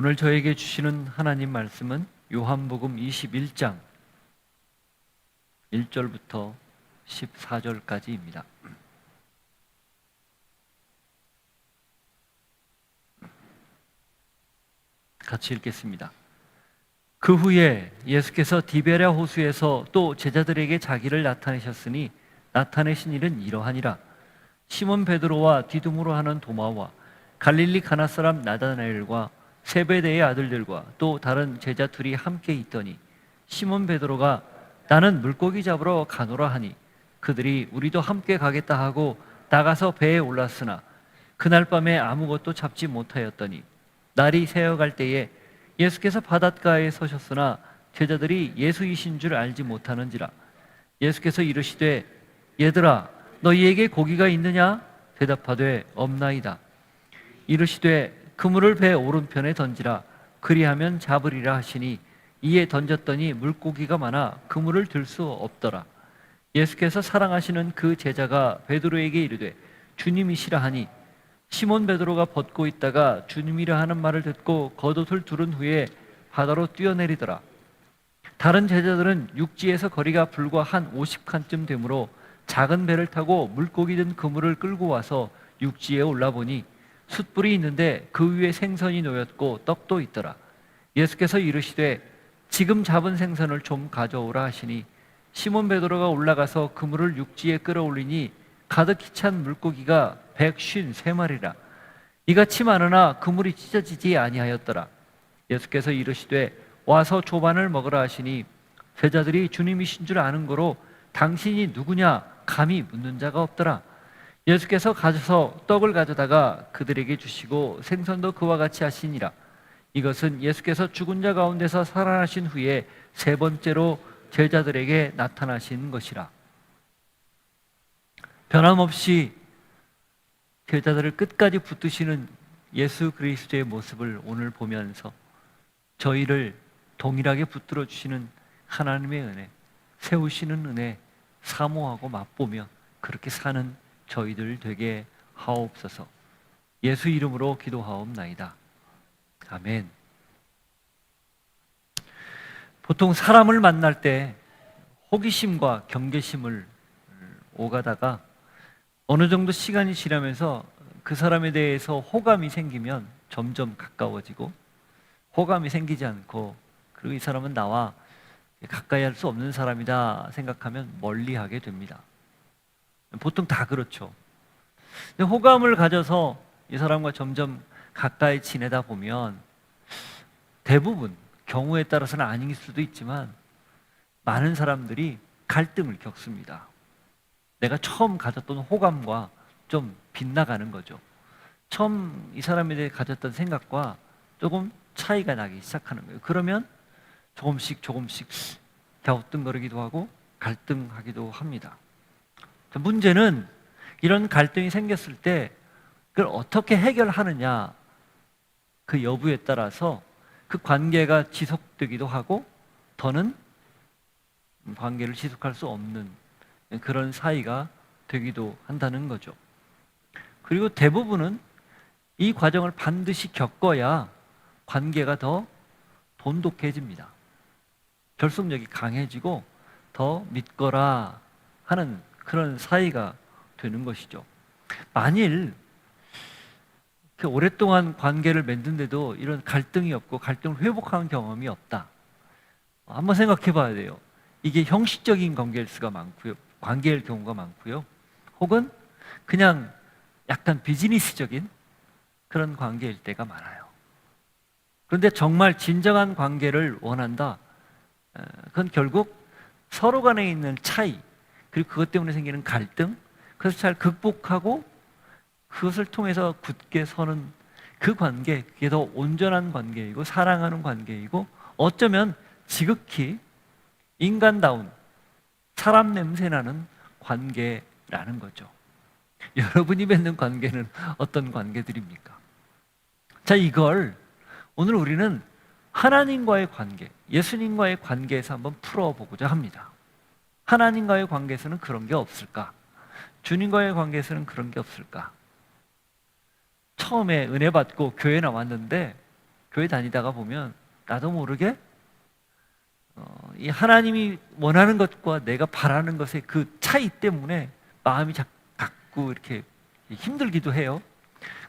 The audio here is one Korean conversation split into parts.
오늘 저에게 주시는 하나님 말씀은 요한복음 21장 1절부터 14절까지입니다. 같이 읽겠습니다. 그 후에 예수께서 디베랴 호수에서 또 제자들에게 자기를 나타내셨으니 나타내신 일은 이러하니라. 시몬 베드로와 디두므로 하는 도마와 갈릴리 가나 사람 나다나엘과 세베대의 아들들과 또 다른 제자 둘이 함께 있더니 시몬 베드로가 나는 물고기 잡으러 가노라 하니 그들이 우리도 함께 가겠다 하고 나가서 배에 올랐으나 그날 밤에 아무것도 잡지 못하였더니 날이 새어갈 때에 예수께서 바닷가에 서셨으나 제자들이 예수이신 줄 알지 못하는지라. 예수께서 이르시되 얘들아 너희에게 고기가 있느냐? 대답하되 없나이다. 이르시되 그물을 배 오른편에 던지라. 그리하면 잡으리라 하시니 이에 던졌더니 물고기가 많아 그물을 들 수 없더라. 예수께서 사랑하시는 그 제자가 베드로에게 이르되 주님이시라 하니 시몬 베드로가 벗고 있다가 주님이라 하는 말을 듣고 겉옷을 두른 후에 바다로 뛰어내리더라. 다른 제자들은 육지에서 거리가 불과 한 50칸쯤 되므로 작은 배를 타고 물고기 든 그물을 끌고 와서 육지에 올라보니 숯불이 있는데 그 위에 생선이 놓였고 떡도 있더라. 예수께서 이르시되 지금 잡은 생선을 좀 가져오라 하시니 시몬 베드로가 올라가서 그물을 육지에 끌어올리니 가득히 찬 물고기가 153마리라. 이같이 많으나 그물이 찢어지지 아니하였더라. 예수께서 이르시되 와서 조반을 먹으라 하시니 제자들이 주님이신 줄 아는 거로 당신이 누구냐 감히 묻는 자가 없더라. 예수께서 가셔서 떡을 가져다가 그들에게 주시고 생선도 그와 같이 하시니라. 이것은 예수께서 죽은 자 가운데서 살아나신 후에 세 번째로 제자들에게 나타나신 것이라. 변함없이 제자들을 끝까지 붙드시는 예수 그리스도의 모습을 오늘 보면서 저희를 동일하게 붙들어 주시는 하나님의 은혜, 세우시는 은혜 사모하고 맛보며 그렇게 사는 저희들 되게 하옵소서. 예수 이름으로 기도하옵나이다. 아멘. 보통 사람을 만날 때 호기심과 경계심을 오가다가 어느 정도 시간이 지나면서 그 사람에 대해서 호감이 생기면 점점 가까워지고, 호감이 생기지 않고 그리고 이 사람은 나와 가까이 할 수 없는 사람이다 생각하면 멀리하게 됩니다. 보통 다 그렇죠. 근데 호감을 가져서 이 사람과 점점 가까이 지내다 보면 대부분, 경우에 따라서는 아닐 수도 있지만 많은 사람들이 갈등을 겪습니다. 내가 처음 가졌던 호감과 좀 빗나가는 거죠. 처음 이 사람에 대해 가졌던 생각과 조금 차이가 나기 시작하는 거예요. 그러면 조금씩 갸우뚱거리기도 하고 갈등하기도 합니다. 문제는 이런 갈등이 생겼을 때 그걸 어떻게 해결하느냐, 그 여부에 따라서 그 관계가 지속되기도 하고 더는 관계를 지속할 수 없는 그런 사이가 되기도 한다는 거죠. 그리고 대부분은 이 과정을 반드시 겪어야 관계가 더 돈독해집니다. 결속력이 강해지고 더 믿거라 하는 그런 사이가 되는 것이죠. 만일 오랫동안 관계를 맺는데도 이런 갈등이 없고 갈등을 회복하는 경험이 없다, 한번 생각해 봐야 돼요. 이게 형식적인 관계일 수가 많고요, 관계일 경우가 많고요, 혹은 그냥 약간 비즈니스적인 그런 관계일 때가 많아요. 그런데 정말 진정한 관계를 원한다, 그건 결국 서로 간에 있는 차이, 그리고 그것 때문에 생기는 갈등, 그것을 잘 극복하고 그것을 통해서 굳게 서는 그 관계, 그게 더 온전한 관계이고 사랑하는 관계이고 어쩌면 지극히 인간다운, 사람 냄새나는 관계라는 거죠. 여러분이 맺는 관계는 어떤 관계들입니까? 자, 이걸 오늘 우리는 하나님과의 관계, 예수님과의 관계에서 한번 풀어보고자 합니다. 하나님과의 관계에서는 그런 게 없을까? 주님과의 관계에서는 그런 게 없을까? 처음에 은혜 받고 교회 나왔는데 교회 다니다가 보면 나도 모르게 이 하나님이 원하는 것과 내가 바라는 것의 그 차이 때문에 마음이 자꾸 이렇게 힘들기도 해요.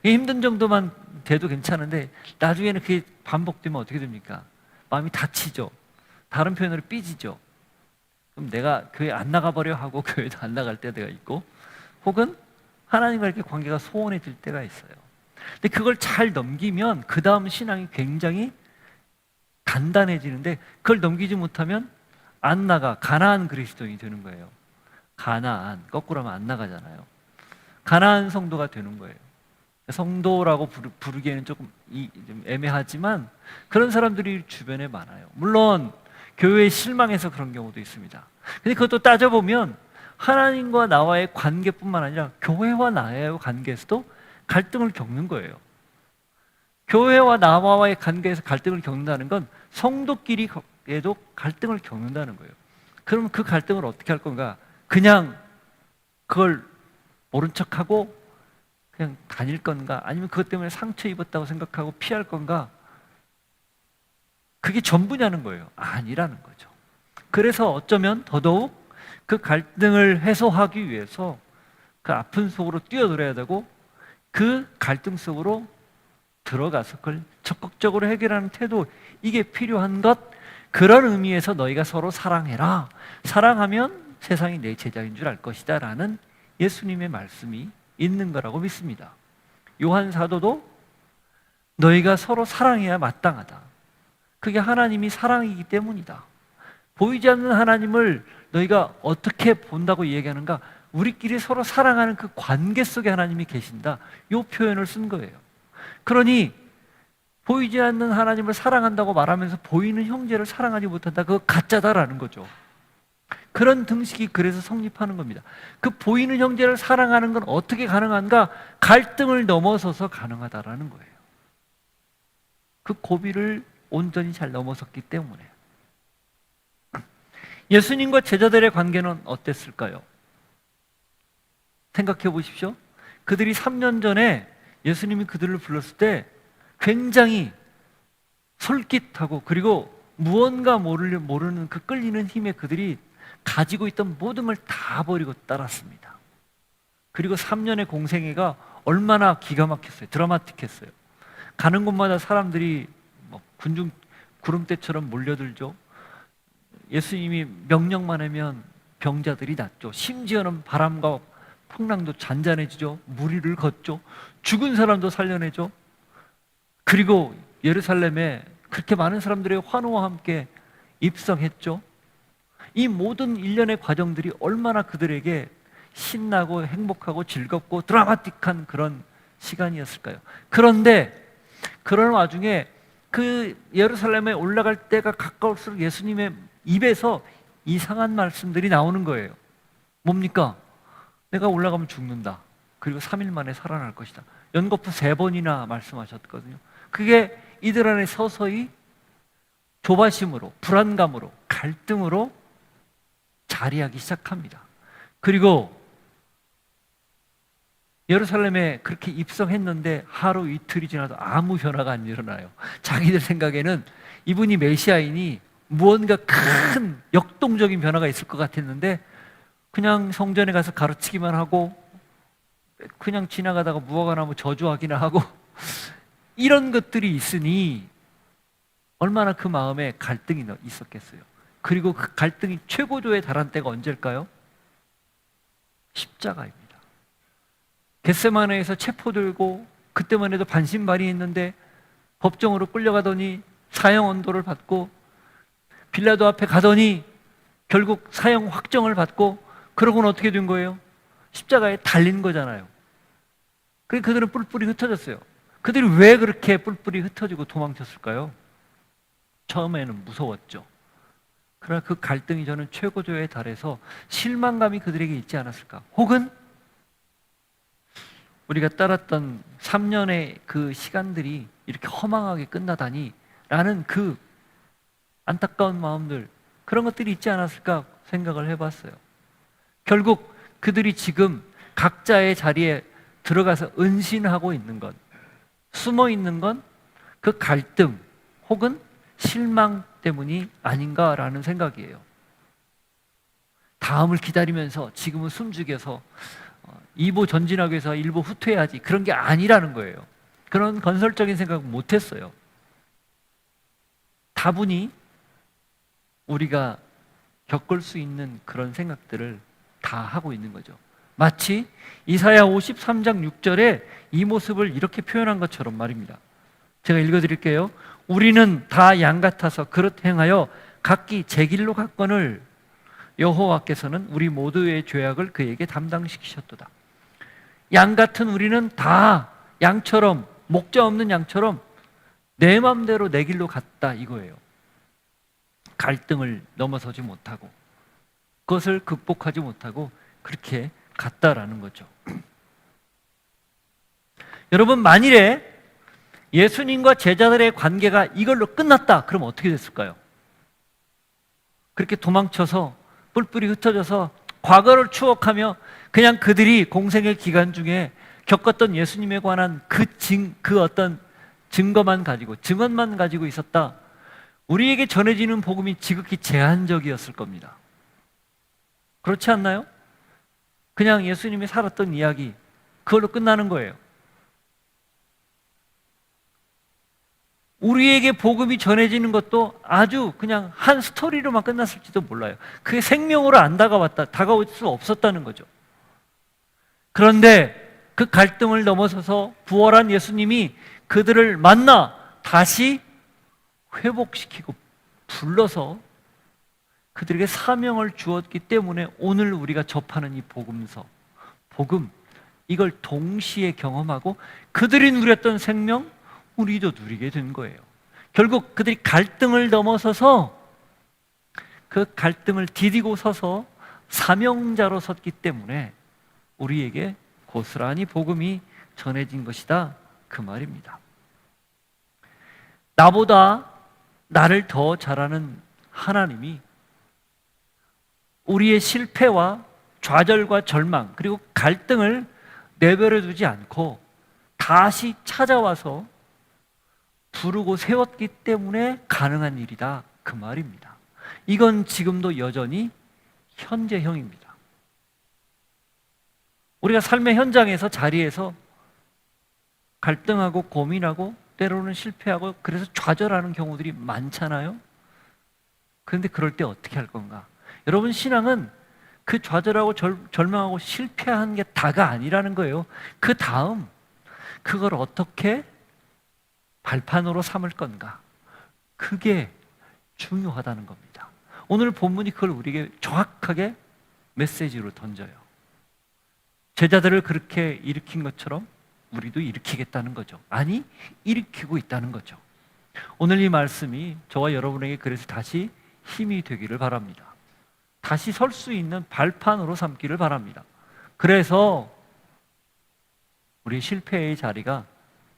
힘든 정도만 돼도 괜찮은데 나중에는 그게 반복되면 어떻게 됩니까? 마음이 다치죠. 다른 표현으로 삐지죠. 그럼 내가 교회 안 나가버려 하고 교회도 안 나갈 때가 있고, 혹은 하나님과 이렇게 관계가 소원해질 때가 있어요. 근데 그걸 잘 넘기면 그 다음 신앙이 굉장히 단단해지는데, 그걸 넘기지 못하면 안 나가 가나안 그리스도인이 되는 거예요. 가나안, 거꾸로 하면 안 나가잖아요. 가나안 성도가 되는 거예요. 성도라고 부르기에는 조금 좀 애매하지만 그런 사람들이 주변에 많아요. 물론 교회에 실망해서 그런 경우도 있습니다. 근데 그것도 따져보면 하나님과 나와의 관계뿐만 아니라 교회와 나의 관계에서도 갈등을 겪는 거예요. 교회와 나와의 관계에서 갈등을 겪는다는 건 성도끼리에도 갈등을 겪는다는 거예요. 그럼 그 갈등을 어떻게 할 건가? 그냥 그걸 모른 척하고 그냥 다닐 건가? 아니면 그것 때문에 상처 입었다고 생각하고 피할 건가? 그게 전부냐는 거예요. 아니라는 거죠. 그래서 어쩌면 더더욱 그 갈등을 해소하기 위해서 그 아픈 속으로 뛰어들어야 되고, 그 갈등 속으로 들어가서 그걸 적극적으로 해결하는 태도, 이게 필요한 것. 그런 의미에서 너희가 서로 사랑해라. 사랑하면 세상이 내 제자인 줄 알 것이다 라는 예수님의 말씀이 있는 거라고 믿습니다. 요한 사도도 너희가 서로 사랑해야 마땅하다. 그게 하나님이 사랑이기 때문이다. 보이지 않는 하나님을 너희가 어떻게 본다고 이야기하는가? 우리끼리 서로 사랑하는 그 관계 속에 하나님이 계신다. 이 표현을 쓴 거예요. 그러니 보이지 않는 하나님을 사랑한다고 말하면서 보이는 형제를 사랑하지 못한다. 그거 가짜다라는 거죠. 그런 등식이 그래서 성립하는 겁니다. 그 보이는 형제를 사랑하는 건 어떻게 가능한가? 갈등을 넘어서서 가능하다라는 거예요. 그 고비를 온전히 잘 넘어섰기 때문에. 예수님과 제자들의 관계는 어땠을까요? 생각해 보십시오. 그들이 3년 전에 예수님이 그들을 불렀을 때 굉장히 솔깃하고, 그리고 무언가 모르는 그 끌리는 힘에 그들이 가지고 있던 모든 걸 다 버리고 따랐습니다. 그리고 3년의 공생애가 얼마나 기가 막혔어요. 드라마틱했어요. 가는 곳마다 사람들이 군중 구름대처럼 몰려들죠. 예수님이 명령만 하면 병자들이 낫죠. 심지어는 바람과 풍랑도 잔잔해지죠. 무리를 걷죠. 죽은 사람도 살려내죠. 그리고 예루살렘에 그렇게 많은 사람들의 환호와 함께 입성했죠. 이 모든 일련의 과정들이 얼마나 그들에게 신나고 행복하고 즐겁고 드라마틱한 그런 시간이었을까요? 그런데 그런 와중에 그 예루살렘에 올라갈 때가 가까울수록 예수님의 입에서 이상한 말씀들이 나오는 거예요. 뭡니까? 내가 올라가면 죽는다. 그리고 3일 만에 살아날 것이다. 연거푸 3번이나 말씀하셨거든요. 그게 이들 안에 서서히 조바심으로, 불안감으로, 갈등으로 자리하기 시작합니다. 그리고 예루살렘에 그렇게 입성했는데 하루 이틀이 지나도 아무 변화가 안 일어나요. 자기들 생각에는 이분이 메시아이니 무언가 큰 역동적인 변화가 있을 것 같았는데 그냥 성전에 가서 가르치기만 하고 그냥 지나가다가 무화과나무 뭐 저주하기나 하고 이런 것들이 있으니 얼마나 그 마음에 갈등이 있었겠어요. 그리고 그 갈등이 최고조에 달한 때가 언제일까요? 십자가입니다. 겟세마네에서 체포 들고 그때만 해도 반신반의했는데 법정으로 끌려가더니 사형 언도를 받고 빌라도 앞에 가더니 결국 사형 확정을 받고 그러고는 어떻게 된 거예요? 십자가에 달린 거잖아요. 그러니까 그들은 뿔뿔이 흩어졌어요. 그들이 왜 그렇게 뿔뿔이 흩어지고 도망쳤을까요? 처음에는 무서웠죠. 그러나 그 갈등이 저는 최고조에 달해서 실망감이 그들에게 있지 않았을까? 혹은 우리가 따랐던 3년의 그 시간들이 이렇게 허망하게 끝나다니 라는 그 안타까운 마음들, 그런 것들이 있지 않았을까 생각을 해봤어요. 결국 그들이 지금 각자의 자리에 들어가서 은신하고 있는 것, 숨어 있는 건 그 갈등 혹은 실망 때문이 아닌가라는 생각이에요. 다음을 기다리면서 지금은 숨죽여서 2보 전진하기 위해서 1보 후퇴해야지, 그런 게 아니라는 거예요. 그런 건설적인 생각 못했어요. 다분히 우리가 겪을 수 있는 그런 생각들을 다 하고 있는 거죠. 마치 이사야 53장 6절에 이 모습을 이렇게 표현한 것처럼 말입니다. 제가 읽어드릴게요. 우리는 다 양 같아서 그릇 행하여 각기 제 길로 갔거늘 여호와께서는 우리 모두의 죄악을 그에게 담당시키셨도다. 양 같은 우리는 다 양처럼, 목자 없는 양처럼 내 마음대로 내 길로 갔다 이거예요. 갈등을 넘어서지 못하고 그것을 극복하지 못하고 그렇게 갔다라는 거죠. 여러분, 만일에 예수님과 제자들의 관계가 이걸로 끝났다 그럼 어떻게 됐을까요? 그렇게 도망쳐서 뿔뿔이 흩어져서 과거를 추억하며 그냥 그들이 공생의 기간 중에 겪었던 예수님에 관한 그 어떤 증거만 가지고, 증언만 가지고 있었다. 우리에게 전해지는 복음이 지극히 제한적이었을 겁니다. 그렇지 않나요? 그냥 예수님이 살았던 이야기, 그걸로 끝나는 거예요. 우리에게 복음이 전해지는 것도 아주 그냥 한 스토리로만 끝났을지도 몰라요. 그게 생명으로 안 다가올 수 없었다는 거죠. 그런데 그 갈등을 넘어서서 부활한 예수님이 그들을 만나 다시 회복시키고 불러서 그들에게 사명을 주었기 때문에 오늘 우리가 접하는 이 복음서, 복음, 이걸 동시에 경험하고 그들이 누렸던 생명, 우리도 누리게 된 거예요. 결국 그들이 갈등을 넘어서서 그 갈등을 디디고 서서 사명자로 섰기 때문에 우리에게 고스란히 복음이 전해진 것이다, 그 말입니다. 나보다 나를 더 잘하는 하나님이 우리의 실패와 좌절과 절망 그리고 갈등을 내버려 두지 않고 다시 찾아와서 부르고 세웠기 때문에 가능한 일이다, 그 말입니다. 이건 지금도 여전히 현재형입니다. 우리가 삶의 현장에서, 자리에서 갈등하고 고민하고 때로는 실패하고 그래서 좌절하는 경우들이 많잖아요. 그런데 그럴 때 어떻게 할 건가? 여러분, 신앙은 그 좌절하고 절망하고 실패한 게 다가 아니라는 거예요. 그 다음 그걸 어떻게 발판으로 삼을 건가? 그게 중요하다는 겁니다. 오늘 본문이 그걸 우리에게 정확하게 메시지로 던져요. 제자들을 그렇게 일으킨 것처럼 우리도 일으키겠다는 거죠. 아니, 일으키고 있다는 거죠. 오늘 이 말씀이 저와 여러분에게 그래서 다시 힘이 되기를 바랍니다. 다시 설 수 있는 발판으로 삼기를 바랍니다. 그래서 우리 실패의 자리가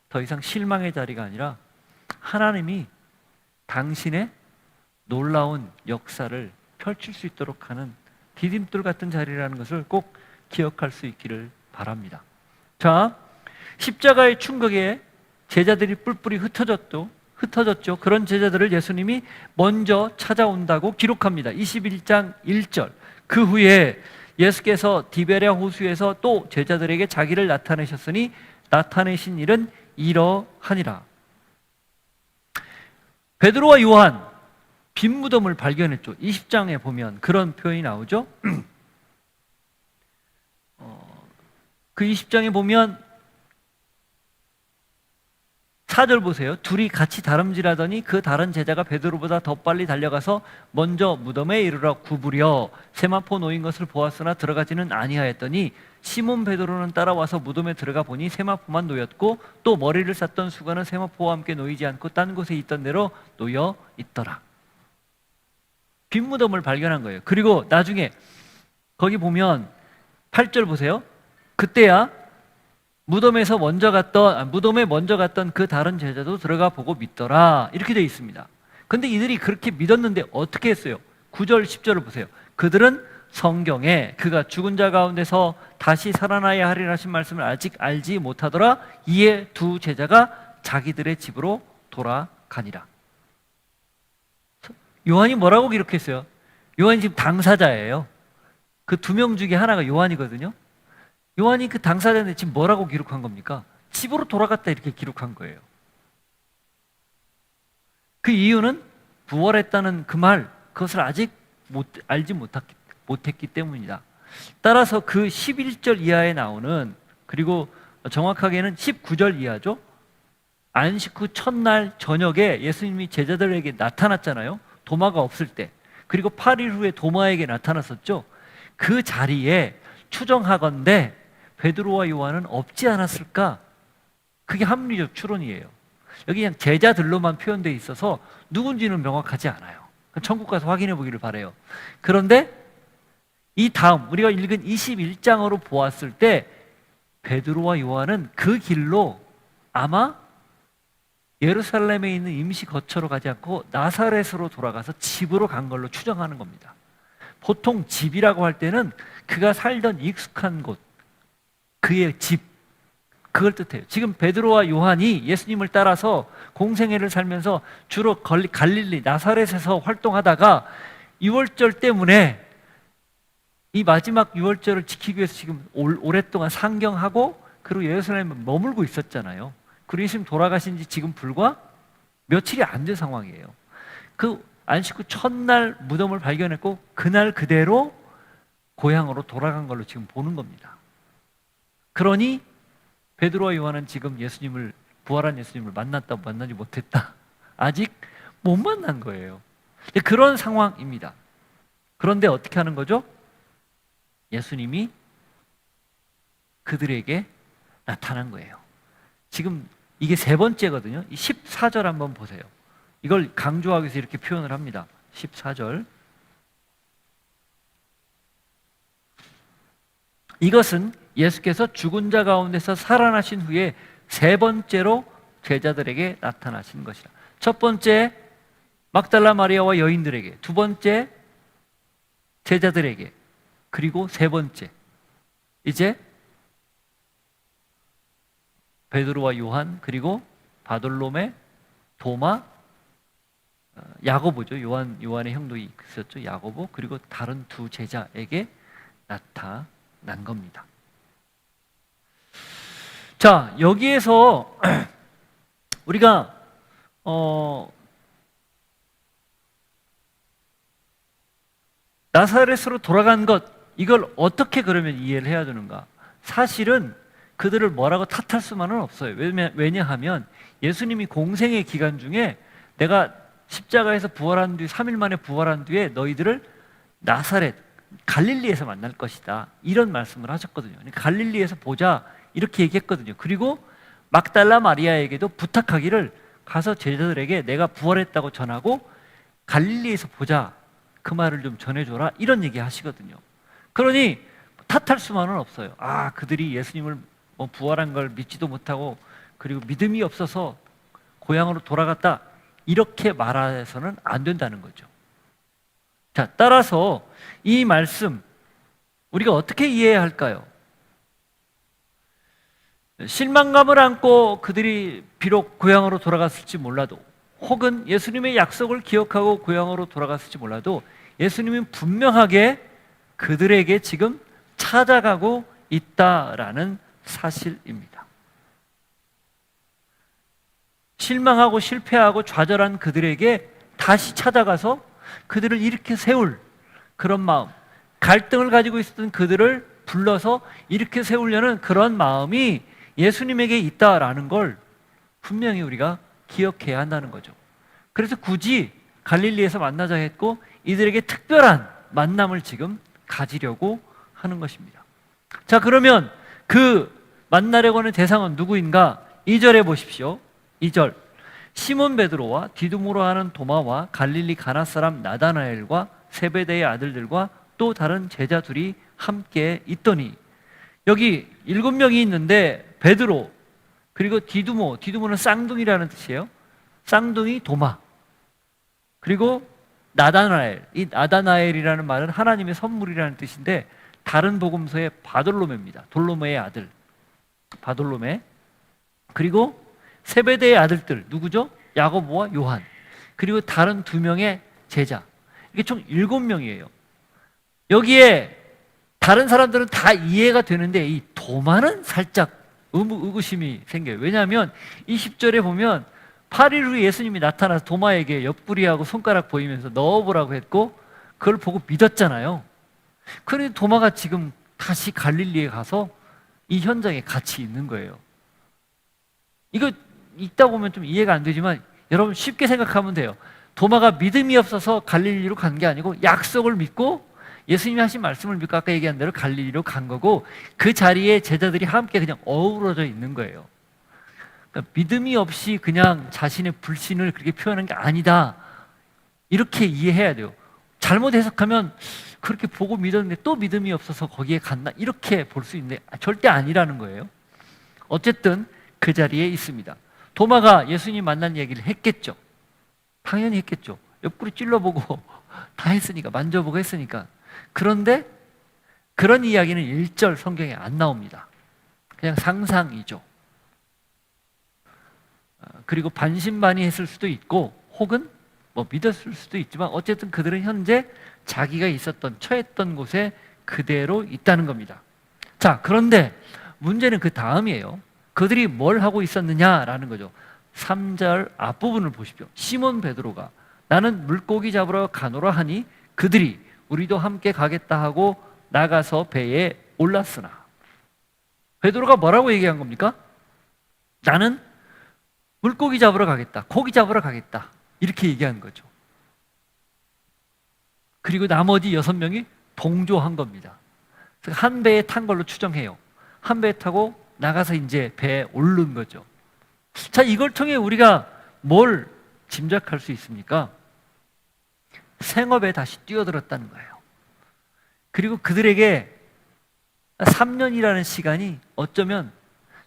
더 이상 실망의 자리가 아니라 하나님이 당신의 놀라운 역사를 펼칠 수 있도록 하는 디딤돌 같은 자리라는 것을 꼭 기억할 수 있기를 바랍니다. 자, 십자가의 충격에 제자들이 뿔뿔이 흩어졌죠. 그런 제자들을 예수님이 먼저 찾아온다고 기록합니다. 21장 1절. 그 후에 예수께서 디베랴 호수에서 또 제자들에게 자기를 나타내셨으니 나타내신 일은 이러하니라. 베드로와 요한 빈 무덤을 발견했죠. 20장에 보면 그런 표현이 나오죠. 그 20장에 보면 4절 보세요. 둘이 같이 다름질하더니 그 다른 제자가 베드로보다 더 빨리 달려가서 먼저 무덤에 이르러 구부려 세마포 놓인 것을 보았으나 들어가지는 아니하였더니 시몬 베드로는 따라와서 무덤에 들어가 보니 세마포만 놓였고 또 머리를 쌌던 수건은 세마포와 함께 놓이지 않고 딴 곳에 있던 대로 놓여 있더라. 빈 무덤을 발견한 거예요. 그리고 나중에 거기 보면 8절 보세요. 그때야 무덤에 먼저 갔던 그 다른 제자도 들어가 보고 믿더라, 이렇게 되어 있습니다. 근데 이들이 그렇게 믿었는데 어떻게 했어요? 9절 10절을 보세요. 그들은 성경에 그가 죽은 자 가운데서 다시 살아나야 하리라 하신 말씀을 아직 알지 못하더라. 이에 두 제자가 자기들의 집으로 돌아가니라. 요한이 뭐라고 기록했어요? 요한이 지금 당사자예요. 그 두 명 중에 하나가 요한이거든요. 요한이 그 당사자인데 지금 뭐라고 기록한 겁니까? 집으로 돌아갔다 이렇게 기록한 거예요. 그 이유는 부활했다는 그 말, 그것을 아직 알지 못했기 때문이다. 따라서 그 11절 이하에 나오는, 그리고 정확하게는 19절 이하죠. 안식 후 첫날 저녁에 예수님이 제자들에게 나타났잖아요. 도마가 없을 때. 그리고 8일 후에 도마에게 나타났었죠. 그 자리에 추정하건대 베드로와 요한은 없지 않았을까? 그게 합리적 추론이에요. 여기 그냥 제자들로만 표현되어 있어서 누군지는 명확하지 않아요. 천국 가서 확인해 보기를 바라요. 그런데 이 다음 우리가 읽은 21장으로 보았을 때 베드로와 요한은 그 길로 아마 예루살렘에 있는 임시 거처로 가지 않고 나사렛으로 돌아가서 집으로 간 걸로 추정하는 겁니다. 보통 집이라고 할 때는 그가 살던 익숙한 곳, 그의 집, 그걸 뜻해요. 지금 베드로와 요한이 예수님을 따라서 공생애를 살면서 주로 갈릴리 나사렛에서 활동하다가 6월절 때문에 이 마지막 6월절을 지키기 위해서 지금 오랫동안 상경하고 그리고 예루살렘에 머물고 있었잖아요. 그리고 예수님 돌아가신 지 지금 불과 며칠이 안 된 상황이에요. 그 안식 후 첫날 무덤을 발견했고 그날 그대로 고향으로 돌아간 걸로 지금 보는 겁니다. 그러니 베드로와 요한은 지금 예수님을, 부활한 예수님을 만났다 만나지 못했다, 아직 못 만난 거예요. 그런 상황입니다. 그런데 어떻게 하는 거죠? 예수님이 그들에게 나타난 거예요. 지금 이게 세 번째거든요. 이 14절 한번 보세요. 이걸 강조하기 위해서 이렇게 표현을 합니다. 14절. 이것은 예수께서 죽은 자 가운데서 살아나신 후에 세 번째로 제자들에게 나타나신 것이라. 첫 번째 막달라 마리아와 여인들에게, 두 번째 제자들에게, 그리고 세 번째 이제 베드로와 요한, 그리고 바돌로메, 도마, 야고보죠. 요한의 형도 있었죠. 야고보, 그리고 다른 두 제자에게 나타난 겁니다. 자, 여기에서 우리가 나사렛으로 돌아간 것, 이걸 어떻게 그러면 이해를 해야 되는가? 사실은 그들을 뭐라고 탓할 수만은 없어요. 왜냐하면 예수님이 공생의 기간 중에 내가 십자가에서 부활한 뒤 3일 만에 부활한 뒤에 너희들을 나사렛, 갈릴리에서 만날 것이다, 이런 말씀을 하셨거든요. 갈릴리에서 보자 이렇게 얘기했거든요. 그리고 막달라 마리아에게도 부탁하기를 가서 제자들에게 내가 부활했다고 전하고 갈릴리에서 보자, 그 말을 좀 전해줘라, 이런 얘기 하시거든요. 그러니 탓할 수만은 없어요. 아, 그들이 예수님을 부활한 걸 믿지도 못하고 그리고 믿음이 없어서 고향으로 돌아갔다, 이렇게 말해서는 안 된다는 거죠. 자, 따라서 이 말씀 우리가 어떻게 이해해야 할까요? 실망감을 안고 그들이 비록 고향으로 돌아갔을지 몰라도, 혹은 예수님의 약속을 기억하고 고향으로 돌아갔을지 몰라도 예수님은 분명하게 그들에게 지금 찾아가고 있다라는 사실입니다. 실망하고 실패하고 좌절한 그들에게 다시 찾아가서 그들을 일으켜 세울 그런 마음, 갈등을 가지고 있었던 그들을 불러서 일으켜 세우려는 그런 마음이 예수님에게 있다라는 걸 분명히 우리가 기억해야 한다는 거죠. 그래서 굳이 갈릴리에서 만나자 했고 이들에게 특별한 만남을 지금 가지려고 하는 것입니다. 자, 그러면 그 만나려고 하는 대상은 누구인가? 2절에 보십시오. 2절. 시몬 베드로와 디두모로 하는 도마와 갈릴리 가나 사람 나다나엘과 세베대의 아들들과 또 다른 제자 둘이 함께 있더니, 여기 7명이 있는데 베드로, 그리고 디두모는 쌍둥이라는 뜻이에요. 쌍둥이 도마, 그리고 나다나엘. 이 나다나엘이라는 말은 하나님의 선물이라는 뜻인데 다른 복음서의 바돌로메입니다. 돌로메의 아들 바돌로메. 그리고 세베대의 아들들 누구죠? 야고보와 요한, 그리고 다른 2명의 제자. 이게 총 7명이에요. 여기에 다른 사람들은 다 이해가 되는데 이 도마는 살짝 의구심이 생겨요. 왜냐하면 20절에 보면 8일 후에 예수님이 나타나서 도마에게 옆구리하고 손가락 보이면서 넣어보라고 했고 그걸 보고 믿었잖아요. 그런데 도마가 지금 다시 갈릴리에 가서 이 현장에 같이 있는 거예요. 이거 읽다 보면 좀 이해가 안 되지만 여러분 쉽게 생각하면 돼요. 도마가 믿음이 없어서 갈릴리로 간 게 아니고 약속을 믿고 예수님이 하신 말씀을 믿고 아까 얘기한 대로 갈릴리로 간 거고 그 자리에 제자들이 함께 그냥 어우러져 있는 거예요. 그러니까 믿음이 없이 그냥 자신의 불신을 그렇게 표현한 게 아니다. 이렇게 이해해야 돼요. 잘못 해석하면 그렇게 보고 믿었는데 또 믿음이 없어서 거기에 갔나? 이렇게 볼 수 있는데 절대 아니라는 거예요. 어쨌든 그 자리에 있습니다. 도마가 예수님 만난 얘기를 했겠죠. 당연히 했겠죠. 옆구리 찔러보고 다 했으니까, 만져보고 했으니까. 그런데 그런 이야기는 1절 성경에 안 나옵니다. 그냥 상상이죠. 그리고 반신반의했을 수도 있고 혹은 뭐 믿었을 수도 있지만 어쨌든 그들은 현재 자기가 있었던, 처했던 곳에 그대로 있다는 겁니다. 자, 그런데 문제는 그 다음이에요. 그들이 뭘 하고 있었느냐라는 거죠. 3절 앞부분을 보십시오. 시몬 베드로가 나는 물고기 잡으러 가노라 하니 그들이 우리도 함께 가겠다 하고 나가서 배에 올랐으나. 베드로가 뭐라고 얘기한 겁니까? 나는 물고기 잡으러 가겠다, 고기 잡으러 가겠다, 이렇게 얘기한 거죠. 그리고 나머지 6명이 동조한 겁니다. 한 배에 탄 걸로 추정해요. 한 배에 타고 나가서 이제 배에 오른 거죠. 자, 이걸 통해 우리가 뭘 짐작할 수 있습니까? 생업에 다시 뛰어들었다는 거예요. 그리고 그들에게 3년이라는 시간이 어쩌면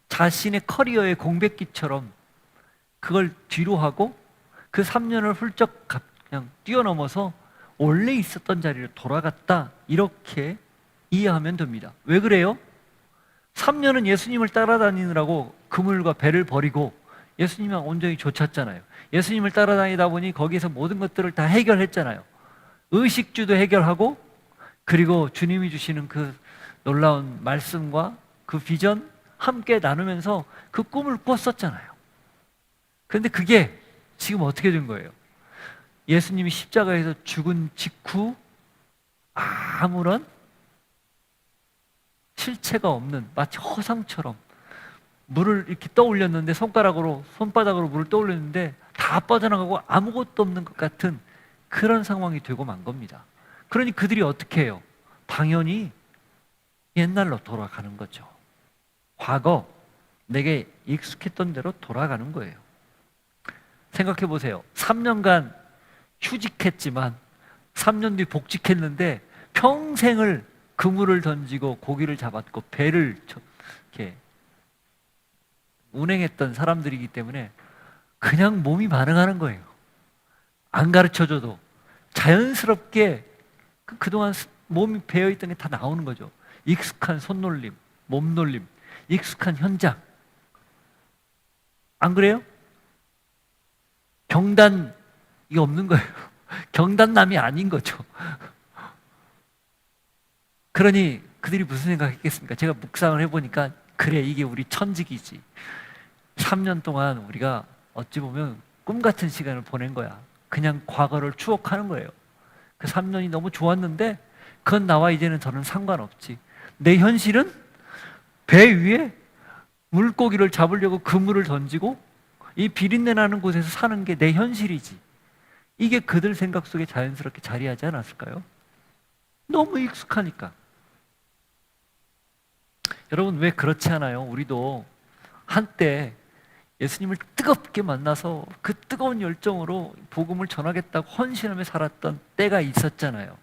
자신의 커리어의 공백기처럼 그걸 뒤로 하고 그 3년을 훌쩍 그냥 뛰어넘어서 원래 있었던 자리로 돌아갔다, 이렇게 이해하면 됩니다. 왜 그래요? 3년은 예수님을 따라다니느라고 그물과 배를 버리고 예수님만 온전히 좇았잖아요. 예수님을 따라다니다 보니 거기서 모든 것들을 다 해결했잖아요. 의식주도 해결하고 그리고 주님이 주시는 그 놀라운 말씀과 그 비전 함께 나누면서 그 꿈을 꿨었잖아요. 그런데 그게 지금 어떻게 된 거예요? 예수님이 십자가에서 죽은 직후 아무런 실체가 없는, 마치 허상처럼 물을 이렇게 떠올렸는데 손바닥으로 물을 떠올렸는데 다 빠져나가고 아무것도 없는 것 같은 그런 상황이 되고 만 겁니다. 그러니 그들이 어떻게 해요? 당연히 옛날로 돌아가는 거죠. 과거 내게 익숙했던 대로 돌아가는 거예요. 생각해 보세요. 3년간 휴직했지만 3년 뒤 복직했는데 평생을 그물을 던지고 고기를 잡았고 배를 이렇게 운행했던 사람들이기 때문에 그냥 몸이 반응하는 거예요. 안 가르쳐줘도 자연스럽게 그동안 몸이 배어있던 게 다 나오는 거죠. 익숙한 손놀림, 몸놀림, 익숙한 현장. 안 그래요? 경단이 없는 거예요. 경단남이 아닌 거죠. 그러니 그들이 무슨 생각했겠습니까? 제가 묵상을 해보니까 그래, 이게 우리 천직이지. 3년 동안 우리가 어찌 보면 꿈 같은 시간을 보낸 거야. 그냥 과거를 추억하는 거예요. 그 3년이 너무 좋았는데 그건 나와 이제는 저는 상관없지. 내 현실은 배 위에 물고기를 잡으려고 그물을 던지고 이 비린내 나는 곳에서 사는 게 내 현실이지. 이게 그들 생각 속에 자연스럽게 자리하지 않았을까요? 너무 익숙하니까. 여러분, 왜 그렇지 않아요? 우리도 한때 예수님을 뜨겁게 만나서 그 뜨거운 열정으로 복음을 전하겠다고 헌신하며 살았던 때가 있었잖아요.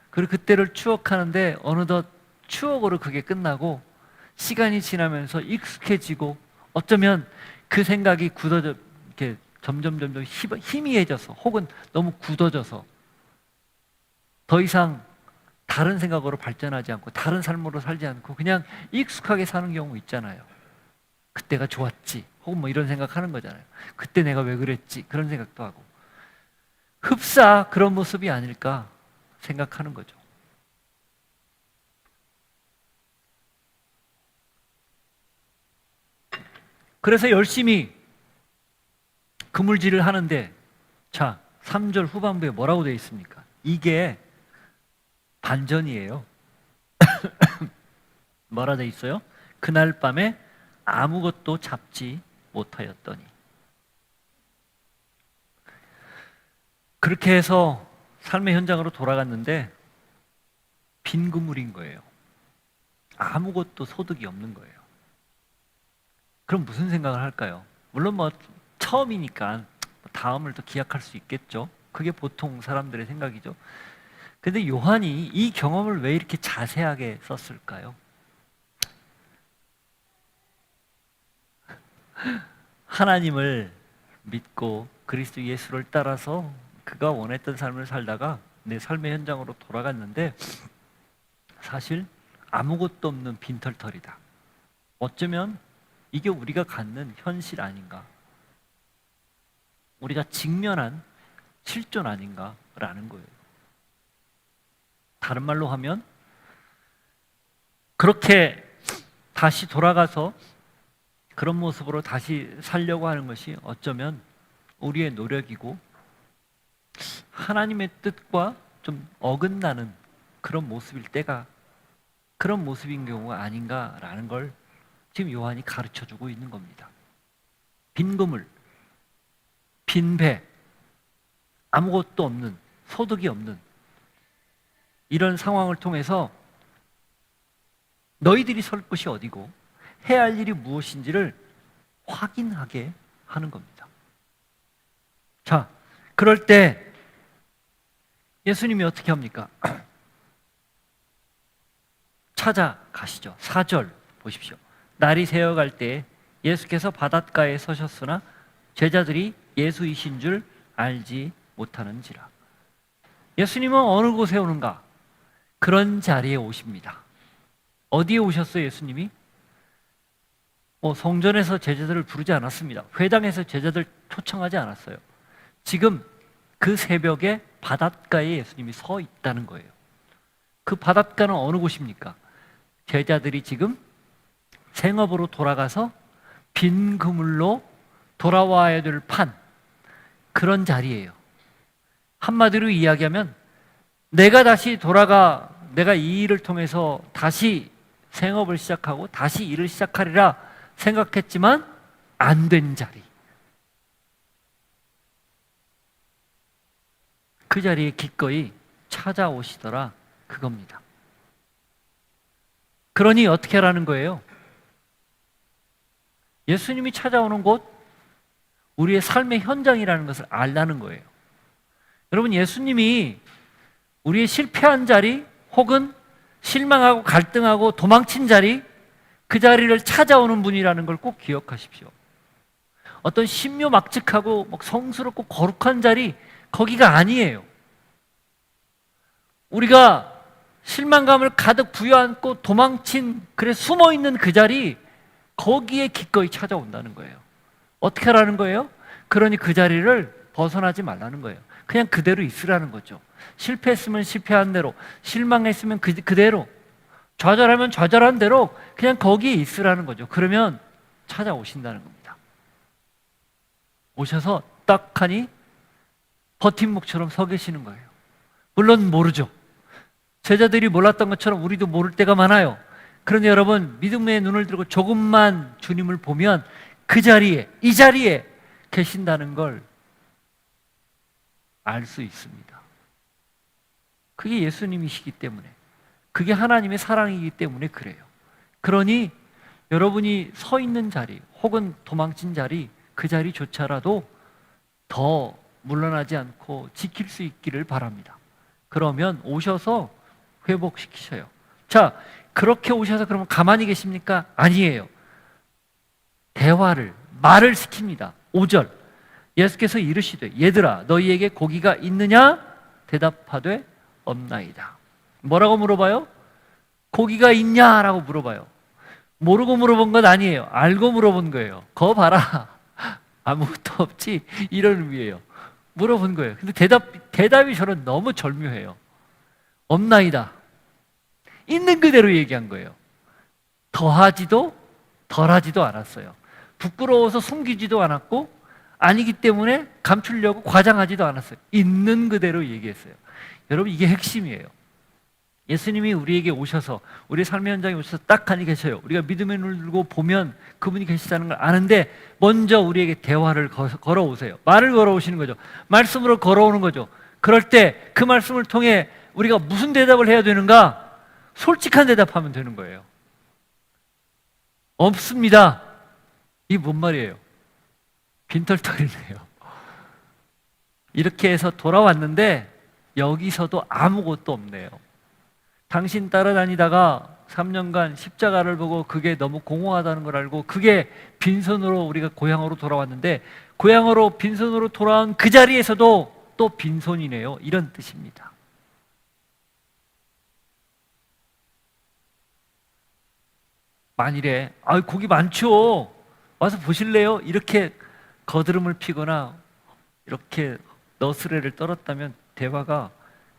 그리고 그때를 추억하는데 어느덧 추억으로 그게 끝나고 시간이 지나면서 익숙해지고 어쩌면 그 생각이 굳어져 이렇게 점점 희미해져서 혹은 너무 굳어져서 더 이상 다른 생각으로 발전하지 않고 다른 삶으로 살지 않고 그냥 익숙하게 사는 경우 있잖아요. 그때가 좋았지. 혹은 뭐 이런 생각하는 거잖아요. 그때 내가 왜 그랬지? 그런 생각도 하고. 흡사 그런 모습이 아닐까 생각하는 거죠. 그래서 열심히 그물질을 하는데, 자, 3절 후반부에 뭐라고 되어 있습니까? 이게 반전이에요. 뭐라 되어 있어요? 그날 밤에 아무것도 잡지 못하였더니. 그렇게 해서 삶의 현장으로 돌아갔는데 빈 그물인 거예요. 아무것도 소득이 없는 거예요. 그럼 무슨 생각을 할까요? 물론 뭐 처음이니까 다음을 더 기약할 수 있겠죠. 그게 보통 사람들의 생각이죠. 근데 요한이 이 경험을 왜 이렇게 자세하게 썼을까요? 하나님을 믿고 그리스도 예수를 따라서 그가 원했던 삶을 살다가 내 삶의 현장으로 돌아갔는데 사실 아무것도 없는 빈털털이다. 어쩌면 이게 우리가 갖는 현실 아닌가? 우리가 직면한 실존 아닌가라는 거예요. 다른 말로 하면 그렇게 다시 돌아가서 그런 모습으로 다시 살려고 하는 것이 어쩌면 우리의 노력이고 하나님의 뜻과 좀 어긋나는 그런 모습일 때가 그런 모습인 경우가 아닌가라는 걸 지금 요한이 가르쳐주고 있는 겁니다. 빈 그물, 빈 배, 아무것도 없는, 소득이 없는 이런 상황을 통해서 너희들이 설 곳이 어디고 해야 할 일이 무엇인지를 확인하게 하는 겁니다. 자, 그럴 때 예수님이 어떻게 합니까? 찾아가시죠. 4절 보십시오. 날이 새어갈 때 예수께서 바닷가에 서셨으나 제자들이 예수이신 줄 알지 못하는지라. 예수님은 어느 곳에 오는가? 그런 자리에 오십니다. 어디에 오셨어요, 예수님이? 성전에서 제자들을 부르지 않았습니다. 회당에서 제자들 초청하지 않았어요. 지금 그 새벽에 바닷가에 예수님이 서 있다는 거예요. 그 바닷가는 어느 곳입니까? 제자들이 지금 생업으로 돌아가서 빈 그물로 돌아와야 될 그런 자리예요. 한마디로 이야기하면 내가 다시 돌아가 내가 이 일을 통해서 다시 생업을 시작하고 다시 일을 시작하리라 생각했지만 안 된 자리. 그 자리에 기꺼이 찾아오시더라 그겁니다. 그러니 어떻게 하라는 거예요? 예수님이 찾아오는 곳, 우리의 삶의 현장이라는 것을 알라는 거예요. 여러분, 예수님이 우리의 실패한 자리 혹은 실망하고 갈등하고 도망친 자리, 그 자리를 찾아오는 분이라는 걸 꼭 기억하십시오. 어떤 신묘막측하고 성스럽고 거룩한 자리, 거기가 아니에요. 우리가 실망감을 가득 부여안고 도망친, 그래 숨어있는 그 자리, 거기에 기꺼이 찾아온다는 거예요. 어떻게 하라는 거예요? 그러니 그 자리를 벗어나지 말라는 거예요. 그냥 그대로 있으라는 거죠. 실패했으면 실패한 대로, 실망했으면 그대로, 좌절하면 좌절한 대로 그냥 거기에 있으라는 거죠. 그러면 찾아오신다는 겁니다. 오셔서 딱하니 버팀목처럼 서 계시는 거예요. 물론 모르죠. 제자들이 몰랐던 것처럼 우리도 모를 때가 많아요. 그런데 여러분, 믿음의 눈을 들고 조금만 주님을 보면 그 자리에, 이 자리에 계신다는 걸 알 수 있습니다. 그게 예수님이시기 때문에, 그게 하나님의 사랑이기 때문에 그래요. 그러니 여러분이 서 있는 자리 혹은 도망친 자리, 그 자리조차라도 더 물러나지 않고 지킬 수 있기를 바랍니다. 그러면 오셔서 회복시키셔요. 자, 그렇게 오셔서 그러면 가만히 계십니까? 아니에요. 대화를, 말을 시킵니다. 5절 예수께서 이르시되 얘들아 너희에게 고기가 있느냐? 대답하되 없나이다. 뭐라고 물어봐요? 고기가 있냐라고 물어봐요. 모르고 물어본 건 아니에요. 알고 물어본 거예요. 거 봐라. 아무것도 없지? 이런 의미예요. 물어본 거예요. 근데 대답이 저는 너무 절묘해요. 없나이다. 있는 그대로 얘기한 거예요. 더하지도 덜하지도 않았어요. 부끄러워서 숨기지도 않았고 아니기 때문에 감추려고 과장하지도 않았어요. 있는 그대로 얘기했어요. 여러분, 이게 핵심이에요. 예수님이 우리에게 오셔서 우리 삶의 현장에 오셔서 딱 하니 계셔요. 우리가 믿음의 눈을 들고 보면 그분이 계시다는 걸 아는데 먼저 우리에게 대화를 걸어오세요. 말을 걸어오시는 거죠. 말씀으로 걸어오는 거죠. 그럴 때 그 말씀을 통해 우리가 무슨 대답을 해야 되는가? 솔직한 대답하면 되는 거예요. 없습니다. 이게 뭔 말이에요? 빈털털이네요. 이렇게 해서 돌아왔는데 여기서도 아무것도 없네요. 당신 따라다니다가 3년간 십자가를 보고 그게 너무 공허하다는 걸 알고 그게 빈손으로 우리가 고향으로 돌아왔는데 고향으로 빈손으로 돌아온 그 자리에서도 또 빈손이네요. 이런 뜻입니다. 만일에 고기 많죠. 와서 보실래요? 이렇게 거드름을 피거나 이렇게 너스레를 떨었다면 대화가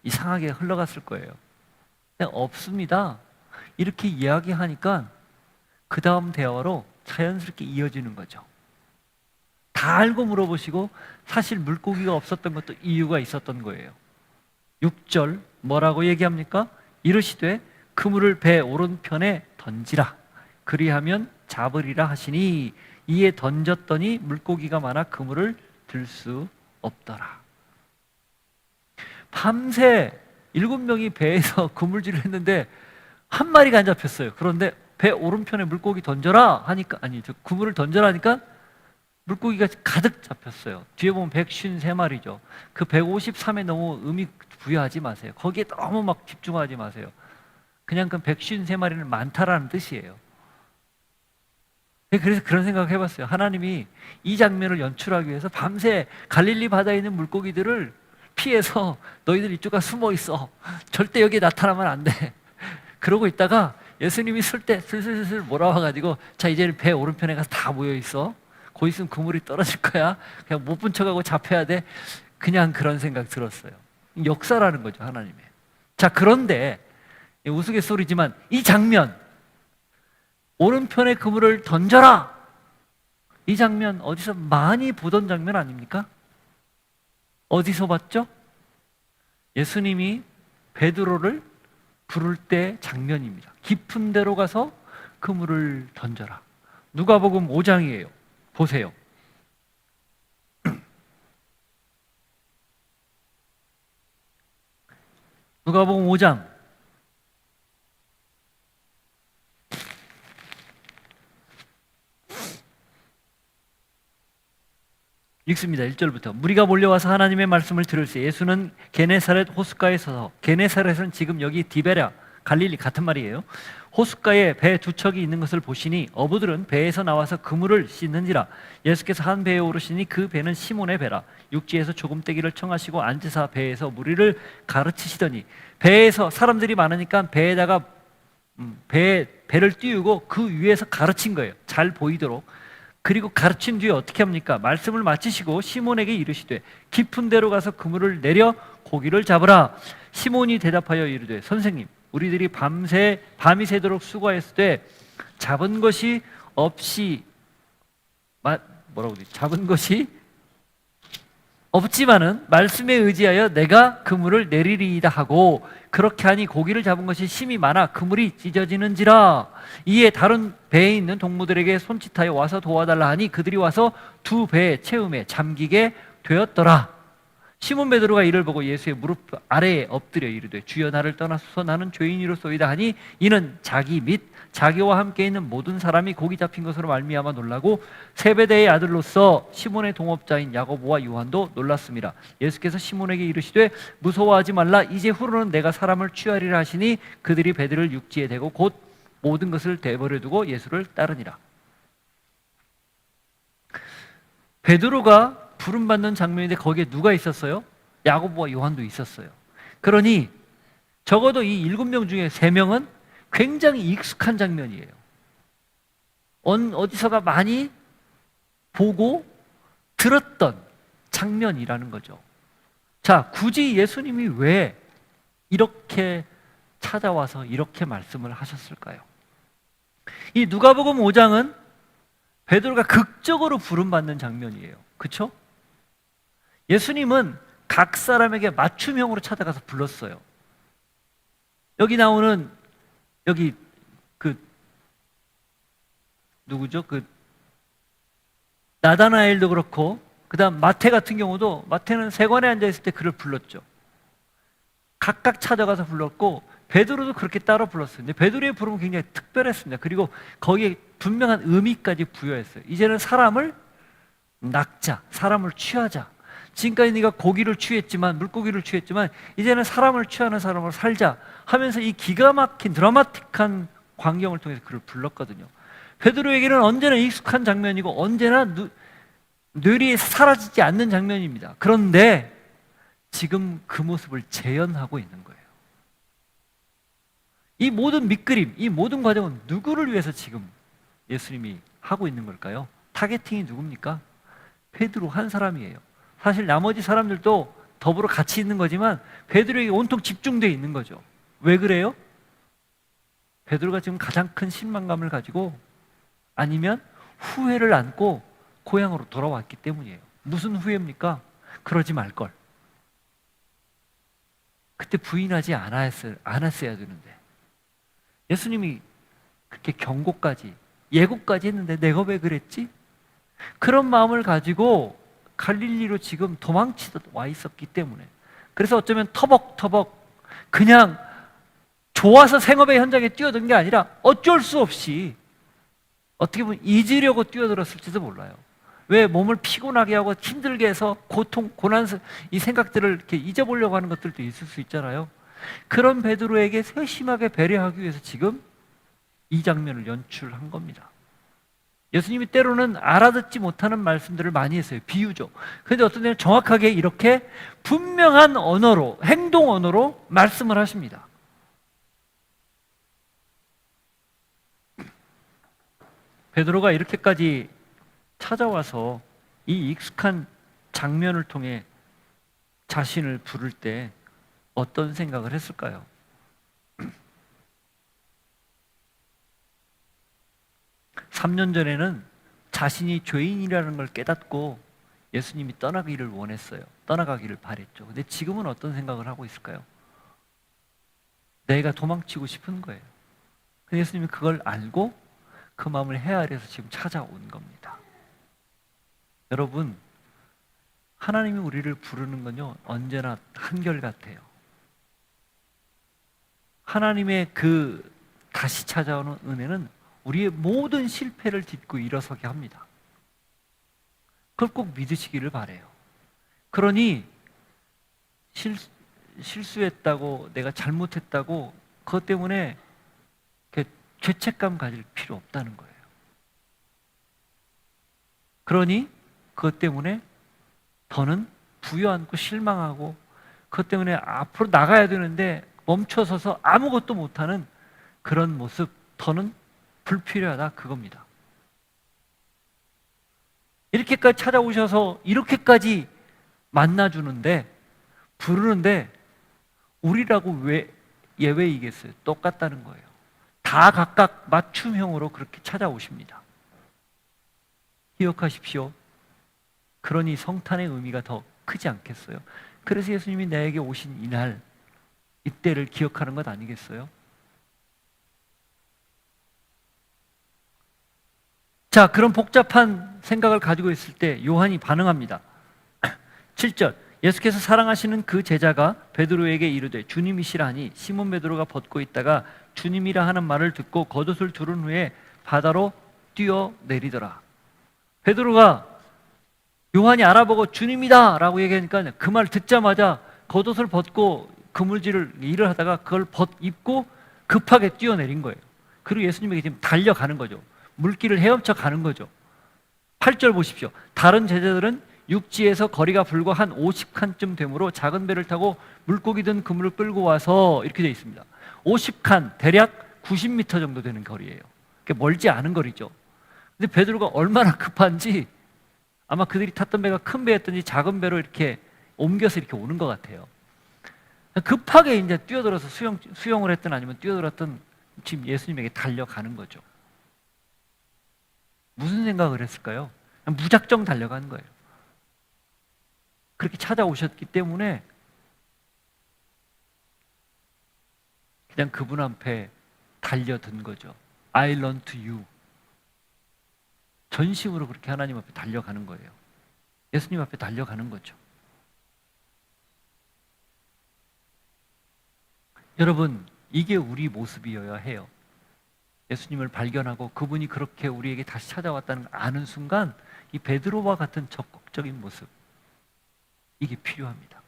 이상하게 흘러갔을 거예요. 근데 없습니다. 이렇게 이야기하니까 그 다음 대화로 자연스럽게 이어지는 거죠. 다 알고 물어보시고 사실 물고기가 없었던 것도 이유가 있었던 거예요. 6절 뭐라고 얘기합니까? 이르시되 그물을 배 오른편에 던지라. 그리하면 잡으리라 하시니 이에 던졌더니 물고기가 많아 그물을 들 수 없더라. 밤새 7명이 배에서 그물질을 했는데 한 마리가 안 잡혔어요. 그런데 배 오른편에 물고기 던져라 하니까 그물을 던져라 하니까 물고기가 가득 잡혔어요. 뒤에 보면 153마리죠. 그 153에 너무 의미 부여하지 마세요. 거기에 너무 막 집중하지 마세요. 그냥 그 153마리는 많다라는 뜻이에요. 그래서 그런 생각을 해봤어요. 하나님이 이 장면을 연출하기 위해서 밤새 갈릴리 바다에 있는 물고기들을 피해서 너희들 이쪽 가 숨어 있어. 절대 여기에 나타나면 안 돼. 그러고 있다가 예수님이 슬슬 몰아와가지고 자, 이제는 배 오른편에 가서 다 모여 있어. 거기 있으면 그물이 떨어질 거야. 그냥 못 본 척하고 잡혀야 돼. 그냥 그런 생각 들었어요. 역사라는 거죠, 하나님의. 자, 그런데 우스갯소리지만 이 장면, 오른편에 그물을 던져라. 이 장면 어디서 많이 보던 장면 아닙니까? 어디서 봤죠? 예수님이 베드로를 부를 때 장면입니다. 깊은 데로 가서 그물을 던져라. 누가복음 5장이에요. 보세요. 누가복음 5장 읽습니다. 1절부터. 무리가 몰려와서 하나님의 말씀을 들을새 예수는 게네사렛 호숫가에 서서, 게네사렛은 지금 여기 디베랴 갈릴리 같은 말이에요. 호숫가에 배 두 척이 있는 것을 보시니 어부들은 배에서 나와서 그물을 씻는지라. 예수께서 한 배에 오르시니 그 배는 시몬의 배라. 육지에서 조금 떼기를 청하시고 앉으사 배에서 무리를 가르치시더니, 배에서 사람들이 많으니까 배에다가 배를 띄우고 그 위에서 가르친 거예요. 잘 보이도록. 그리고 가르친 뒤에 어떻게 합니까? 말씀을 마치시고 시몬에게 이르시되 깊은 데로 가서 그물을 내려 고기를 잡으라. 시몬이 대답하여 이르되 선생님, 우리들이 밤이 새도록 수고하였을 때 잡은 것이 없지만은 말씀에 의지하여 내가 그물을 내리리이다 하고, 그렇게 하니 고기를 잡은 것이 심히 많아 그물이 찢어지는지라. 이에 다른 배에 있는 동무들에게 손짓하여 와서 도와달라 하니 그들이 와서 두 배의 채움에 잠기게 되었더라. 시몬 베드로가 이를 보고 예수의 무릎 아래에 엎드려 이르되 주여, 나를 떠나소서, 나는 죄인이로소이다 하니, 이는 자기 및 자기와 함께 있는 모든 사람이 고기 잡힌 것으로 말미암아 놀라고 세베대의 아들로서 시몬의 동업자인 야고보와 요한도 놀랐습니다. 예수께서 시몬에게 이르시되 무서워하지 말라. 이제 후로는 내가 사람을 취하리라 하시니 그들이 배들을 육지에 대고 곧 모든 것을 내버려 두고 예수를 따르니라. 베드로가 부름받는 장면인데 거기에 누가 있었어요? 야고보와 요한도 있었어요. 그러니 적어도 이 7명 중에 3명은 굉장히 익숙한 장면이에요. 어디서가 많이 보고 들었던 장면이라는 거죠. 자, 굳이 예수님이 왜 이렇게 찾아와서 이렇게 말씀을 하셨을까요? 이 누가복음 5장은 베드로가 극적으로 부름받는 장면이에요. 그렇죠? 예수님은 각 사람에게 맞춤형으로 찾아가서 불렀어요. 여기 나오는 여기 누구죠? 나다나엘도 그렇고 그다음 마태 같은 경우도 마태는 세관에 앉아 있을 때 그를 불렀죠. 각각 찾아가서 불렀고 베드로도 그렇게 따로 불렀어요. 근데 베드로의 부름은 굉장히 특별했습니다. 그리고 거기에 분명한 의미까지 부여했어요. 이제는 사람을 낚자, 사람을 취하자. 지금까지 네가 고기를 취했지만, 물고기를 취했지만 이제는 사람을 취하는 사람으로 살자 하면서 이 기가 막힌 드라마틱한 광경을 통해서 그를 불렀거든요. 베드로에게는 언제나 익숙한 장면이고 언제나 뇌리에 사라지지 않는 장면입니다. 그런데 지금 그 모습을 재현하고 있는 거예요. 이 모든 밑그림, 이 모든 과정은 누구를 위해서 지금 예수님이 하고 있는 걸까요? 타겟팅이 누굽니까? 베드로 한 사람이에요. 사실 나머지 사람들도 더불어 같이 있는 거지만 베드로에게 온통 집중되어 있는 거죠. 왜 그래요? 베드로가 지금 가장 큰 실망감을 가지고 아니면 후회를 안고 고향으로 돌아왔기 때문이에요. 무슨 후회입니까? 그러지 말걸. 그때 부인하지 않았어야 되는데 예수님이 그렇게 경고까지 예고까지 했는데 내가 왜 그랬지? 그런 마음을 가지고 갈릴리로 지금 도망치듯 와 있었기 때문에 그래서 어쩌면 터벅터벅 그냥 좋아서 생업의 현장에 뛰어든 게 아니라 어쩔 수 없이 어떻게 보면 잊으려고 뛰어들었을지도 몰라요. 왜 몸을 피곤하게 하고 힘들게 해서 고통, 고난, 이 생각들을 이렇게 잊어보려고 하는 것들도 있을 수 있잖아요. 그런 베드로에게 세심하게 배려하기 위해서 지금 이 장면을 연출한 겁니다. 예수님이 때로는 알아듣지 못하는 말씀들을 많이 했어요. 비유죠. 그런데 어떤 때는 정확하게 이렇게 분명한 언어로, 행동 언어로 말씀을 하십니다. 베드로가 이렇게까지 찾아와서 이 익숙한 장면을 통해 자신을 부를 때 어떤 생각을 했을까요? 3년 전에는 자신이 죄인이라는 걸 깨닫고 예수님이 떠나기를 원했어요. 떠나가기를 바랬죠. 근데 지금은 어떤 생각을 하고 있을까요? 내가 도망치고 싶은 거예요. 근데 예수님이 그걸 알고 그 마음을 헤아려서 지금 찾아온 겁니다. 여러분, 하나님이 우리를 부르는 건요 언제나 한결같아요. 하나님의 그 다시 찾아오는 은혜는 우리의 모든 실패를 딛고 일어서게 합니다. 그걸 꼭 믿으시기를 바라요. 그러니 실수했다고 내가 잘못했다고 그것 때문에 죄책감 가질 필요 없다는 거예요. 그러니 그것 때문에 더는 부여안고 실망하고 그것 때문에 앞으로 나가야 되는데 멈춰서서 아무것도 못하는 그런 모습 더는 불필요하다 그겁니다. 이렇게까지 찾아오셔서 이렇게까지 만나주는데 부르는데 우리라고 왜 예외이겠어요? 똑같다는 거예요. 다 각각 맞춤형으로 그렇게 찾아오십니다. 기억하십시오. 그러니 성탄의 의미가 더 크지 않겠어요? 그래서 예수님이 나에게 오신 이날, 이때를 기억하는 것 아니겠어요? 자, 그런 복잡한 생각을 가지고 있을 때 요한이 반응합니다. 7절, 예수께서 사랑하시는 그 제자가 베드로에게 이르되 주님이시라 하니 시몬 베드로가 벗고 있다가 주님이라 하는 말을 듣고 겉옷을 두른 후에 바다로 뛰어내리더라. 베드로가 요한이 알아보고 주님이다 라고 얘기하니까 그 말 듣자마자 겉옷을 벗고 그물질을 일을 하다가 그걸 입고 급하게 뛰어내린 거예요. 그리고 예수님에게 지금 달려가는 거죠. 물길을 헤엄쳐 가는 거죠. 8절 보십시오. 다른 제자들은 육지에서 거리가 불과 한 50칸쯤 되므로 작은 배를 타고 물고기 든 그물을 끌고 와서 이렇게 되어 있습니다. 50칸, 대략 90m 정도 되는 거리예요. 멀지 않은 거리죠. 근데 베드로가 얼마나 급한지 아마 그들이 탔던 배가 큰 배였든지 작은 배로 이렇게 옮겨서 이렇게 오는 것 같아요. 급하게 이제 뛰어들어서 수영을 했든 아니면 뛰어들었든 지금 예수님에게 달려가는 거죠. 무슨 생각을 했을까요? 그냥 무작정 달려가는 거예요. 그렇게 찾아오셨기 때문에 그냥 그분 앞에 달려든 거죠. I run to you. 전심으로 그렇게 하나님 앞에 달려가는 거예요. 예수님 앞에 달려가는 거죠. 여러분, 이게 우리 모습이어야 해요. 예수님을 발견하고 그분이 그렇게 우리에게 다시 찾아왔다는 걸 아는 순간 이 베드로와 같은 적극적인 모습, 이게 필요합니다.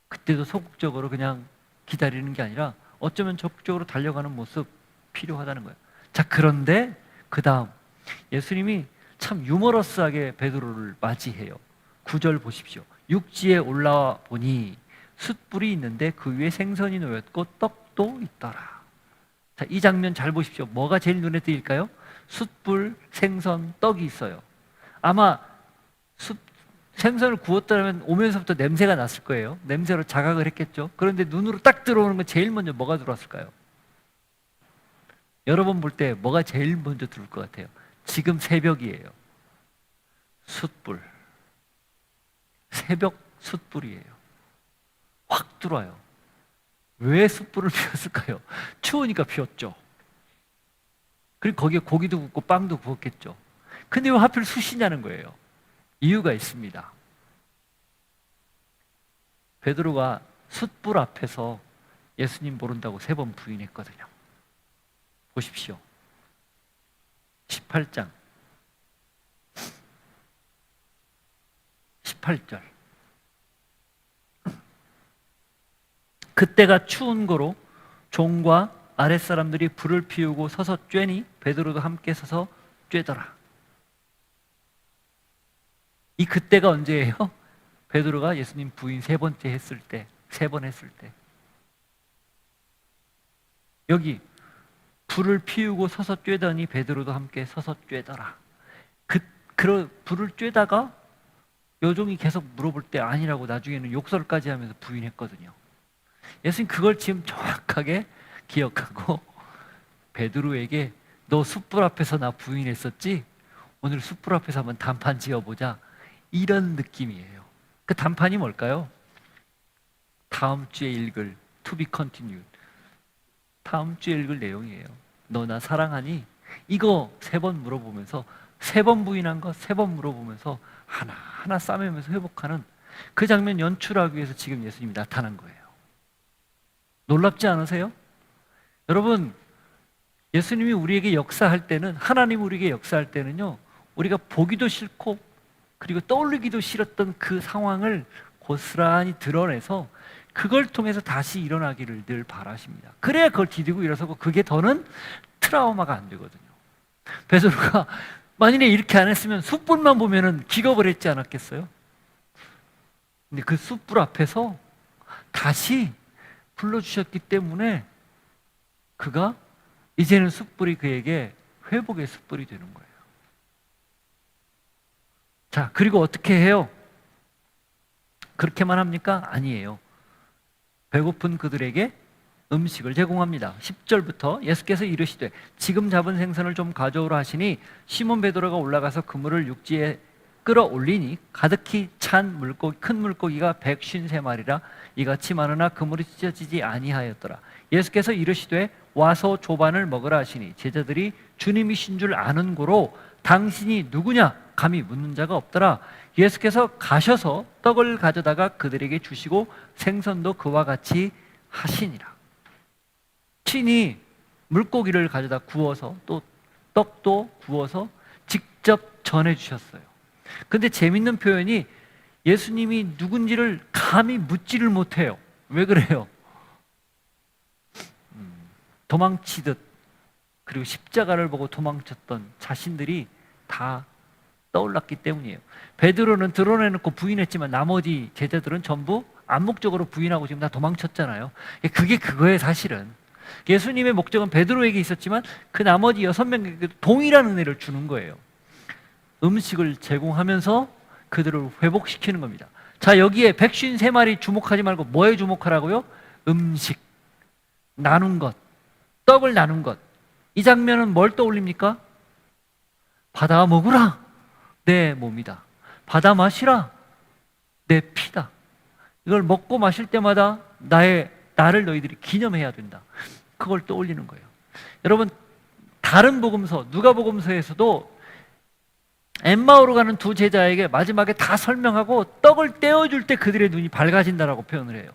그때도 소극적으로 그냥 기다리는 게 아니라 어쩌면 적극적으로 달려가는 모습 필요하다는 거예요. 자, 그런데 그 다음 예수님이 참 유머러스하게 베드로를 맞이해요. 9절 보십시오. 육지에 올라와 보니 숯불이 있는데 그 위에 생선이 놓였고 떡도 있더라. 자, 이 장면 잘 보십시오. 뭐가 제일 눈에 띄일까요? 숯불, 생선, 떡이 있어요. 아마 생선을 구웠다면 오면서부터 냄새가 났을 거예요. 냄새로 자각을 했겠죠. 그런데 눈으로 딱 들어오는 건 제일 먼저 뭐가 들어왔을까요? 여러분 볼 때 뭐가 제일 먼저 들어올 것 같아요? 지금 새벽이에요. 숯불. 새벽 숯불이에요. 확 들어와요. 왜 숯불을 피웠을까요? 추우니까 피웠죠. 그리고 거기에 고기도 굽고 빵도 구웠겠죠. 근데 왜 하필 숯이냐는 거예요. 이유가 있습니다. 베드로가 숯불 앞에서 예수님 모른다고 3번 부인했거든요. 보십시오. 18장 18절. 그때가 추운 거로 종과 아랫사람들이 불을 피우고 서서 쬐니 베드로도 함께 서서 쬐더라. 이 그때가 언제예요? 베드로가 예수님 부인 3번째 했을 때, 3번 했을 때. 여기 불을 피우고 서서 쬐더니 베드로도 함께 서서 쬐더라. 불을 쬐다가 여종이 계속 물어볼 때 아니라고 나중에는 욕설까지 하면서 부인했거든요. 예수님 그걸 지금 정확하게 기억하고 베드로에게 너 숯불 앞에서 나 부인했었지? 오늘 숯불 앞에서 한번 단판 지어보자. 이런 느낌이에요. 그 단판이 뭘까요? 다음 주에 읽을 To be continued. 다음 주에 읽을 내용이에요. 너 나 사랑하니? 이거 3번 물어보면서 3번 부인한 거 3번 물어보면서 하나하나 싸매면서 회복하는 그 장면 연출하기 위해서 지금 예수님이 나타난 거예요. 놀랍지 않으세요? 여러분, 예수님이 우리에게 역사할 때는, 하나님 우리에게 역사할 때는요, 우리가 보기도 싫고 그리고 떠올리기도 싫었던 그 상황을 고스란히 드러내서 그걸 통해서 다시 일어나기를 늘 바라십니다. 그래야 그걸 디디고 일어서고 그게 더는 트라우마가 안 되거든요. 베드로가 만일에 이렇게 안 했으면 숯불만 보면은 기겁을 했지 않았겠어요? 근데 그 숯불 앞에서 다시 불러주셨기 때문에 그가 이제는 숯불이 그에게 회복의 숯불이 되는 거예요. 자, 그리고 어떻게 해요? 그렇게만 합니까? 아니에요. 배고픈 그들에게 음식을 제공합니다. 10절부터 예수께서 이르시되 지금 잡은 생선을 좀 가져오라 하시니 시몬 베드로가 올라가서 그물을 육지에 끌어올리니 가득히 찬 물고기, 큰 물고기가 153마리라 이같이 많으나 그물이 찢어지지 아니하였더라. 예수께서 이르시되 와서 조반을 먹으라 하시니 제자들이 주님이신 줄 아는 고로 당신이 누구냐 감히 묻는 자가 없더라. 예수께서 가셔서 떡을 가져다가 그들에게 주시고 생선도 그와 같이 하시니라. 친히 물고기를 가져다 구워서 또 떡도 구워서 직접 전해주셨어요. 근데 재밌는 표현이 예수님이 누군지를 감히 묻지를 못해요. 왜 그래요? 도망치듯 그리고 십자가를 보고 도망쳤던 자신들이 다 떠올랐기 때문이에요. 베드로는 드러내놓고 부인했지만 나머지 제자들은 전부 암묵적으로 부인하고 지금 다 도망쳤잖아요. 그게 그거예요, 사실은. 예수님의 목적은 베드로에게 있었지만 그 나머지 6명에게도 동일한 은혜를 주는 거예요. 음식을 제공하면서 그들을 회복시키는 겁니다. 자, 여기에 153마리 주목하지 말고 뭐에 주목하라고요? 음식, 나눈 것, 떡을 나눈 것. 이 장면은 뭘 떠올립니까? 받아 먹으라, 내 몸이다. 받아 마시라, 내 피다. 이걸 먹고 마실 때마다 나를 너희들이 기념해야 된다. 그걸 떠올리는 거예요. 여러분, 다른 복음서, 누가복음서에서도 엠마오로 가는 두 제자에게 마지막에 다 설명하고 떡을 떼어줄 때 그들의 눈이 밝아진다라고 표현을 해요.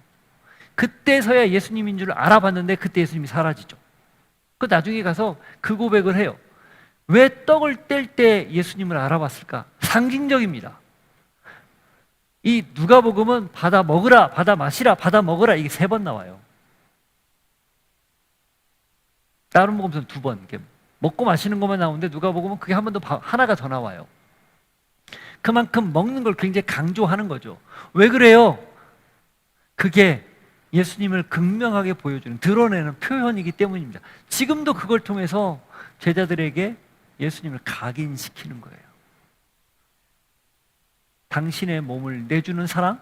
그때서야 예수님인 줄 알아봤는데 그때 예수님이 사라지죠. 그 나중에 가서 그 고백을 해요. 왜 떡을 뗄 때 예수님을 알아봤을까? 상징적입니다. 이 누가복음은 받아 먹으라, 받아 마시라, 받아 먹으라, 이게 3번 나와요. 다른 복음서는 2번. 먹고 마시는 것만 나오는데 누가복음은 그게 한 번 더, 하나가 더 나와요. 그만큼 먹는 걸 굉장히 강조하는 거죠. 왜 그래요? 그게 예수님을 극명하게 보여주는, 드러내는 표현이기 때문입니다. 지금도 그걸 통해서 제자들에게 예수님을 각인시키는 거예요. 당신의 몸을 내주는 사랑,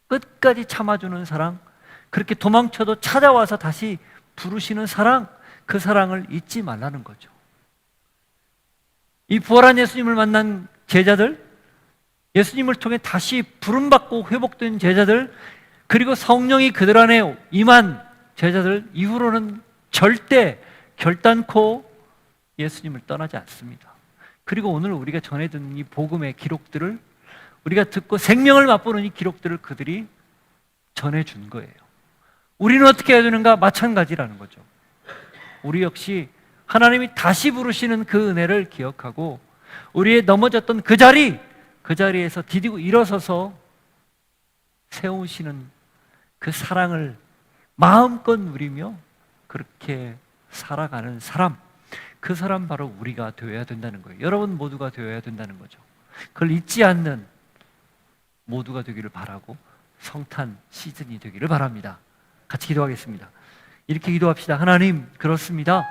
끝까지 참아주는 사랑, 그렇게 도망쳐도 찾아와서 다시 부르시는 사랑, 그 사랑을 잊지 말라는 거죠. 이 부활한 예수님을 만난 제자들, 예수님을 통해 다시 부름받고 회복된 제자들, 그리고 성령이 그들 안에 임한 제자들 이후로는 절대 결단코 예수님을 떠나지 않습니다. 그리고 오늘 우리가 전해 듣는 이 복음의 기록들을, 우리가 듣고 생명을 맛보는 이 기록들을 그들이 전해준 거예요. 우리는 어떻게 해야 되는가? 마찬가지라는 거죠. 우리 역시 하나님이 다시 부르시는 그 은혜를 기억하고 우리의 넘어졌던 그 자리에서 디디고 일어서서 세우시는 그 사랑을 마음껏 누리며 그렇게 살아가는 사람, 그 사람 바로 우리가 되어야 된다는 거예요. 여러분 모두가 되어야 된다는 거죠. 그걸 잊지 않는 모두가 되기를 바라고 성탄 시즌이 되기를 바랍니다. 같이 기도하겠습니다. 이렇게 기도합시다. 하나님, 그렇습니다.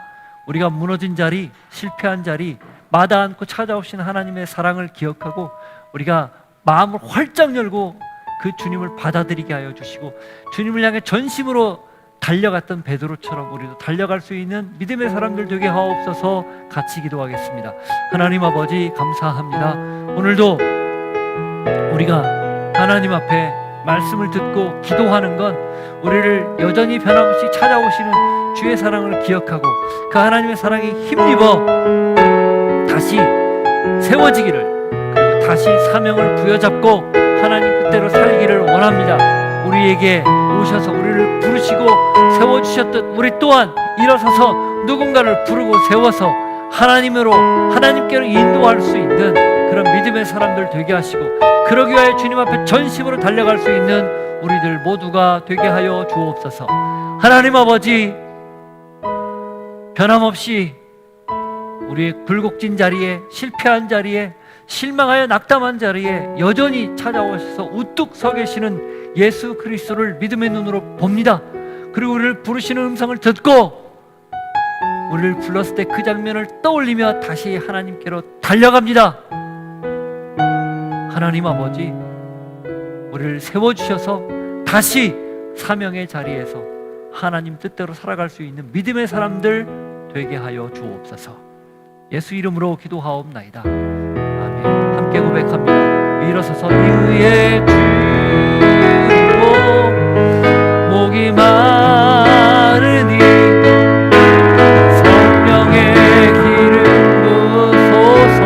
우리가 무너진 자리, 실패한 자리, 마다 않고 찾아오신 하나님의 사랑을 기억하고 우리가 마음을 활짝 열고 그 주님을 받아들이게 하여 주시고 주님을 향해 전심으로 달려갔던 베드로처럼 우리도 달려갈 수 있는 믿음의 사람들 되게 하옵소서. 같이 기도하겠습니다. 하나님 아버지, 감사합니다. 오늘도 우리가 하나님 앞에 말씀을 듣고 기도하는 건 우리를 여전히 변함없이 찾아오시는 주의 사랑을 기억하고 그 하나님의 사랑에 힘입어 다시 세워지기를, 그리고 다시 사명을 부여잡고 하나님 뜻대로 살기를 원합니다. 우리에게 오셔서 우리를 부르시고 세워주셨듯 우리 또한 일어서서 누군가를 부르고 세워서 하나님께로 인도할 수 있는 그런 믿음의 사람들 되게 하시고, 그러기 위하여 주님 앞에 전심으로 달려갈 수 있는 우리들 모두가 되게 하여 주옵소서. 하나님 아버지, 변함없이 우리의 굴곡진 자리에, 실패한 자리에, 실망하여 낙담한 자리에 여전히 찾아오셔서 우뚝 서 계시는 예수 그리스도를 믿음의 눈으로 봅니다. 그리고 우리를 부르시는 음성을 듣고 우리를 불렀을 때 그 장면을 떠올리며 다시 하나님께로 달려갑니다. 하나님 아버지, 우리를 세워주셔서 다시 사명의 자리에서 하나님 뜻대로 살아갈 수 있는 믿음의 사람들 되게 하여 주옵소서. 예수 이름으로 기도하옵나이다. 아멘. 함께 고백합니다. 일어서서 이의 주고 목이 마르니 성령의 기름 부소서.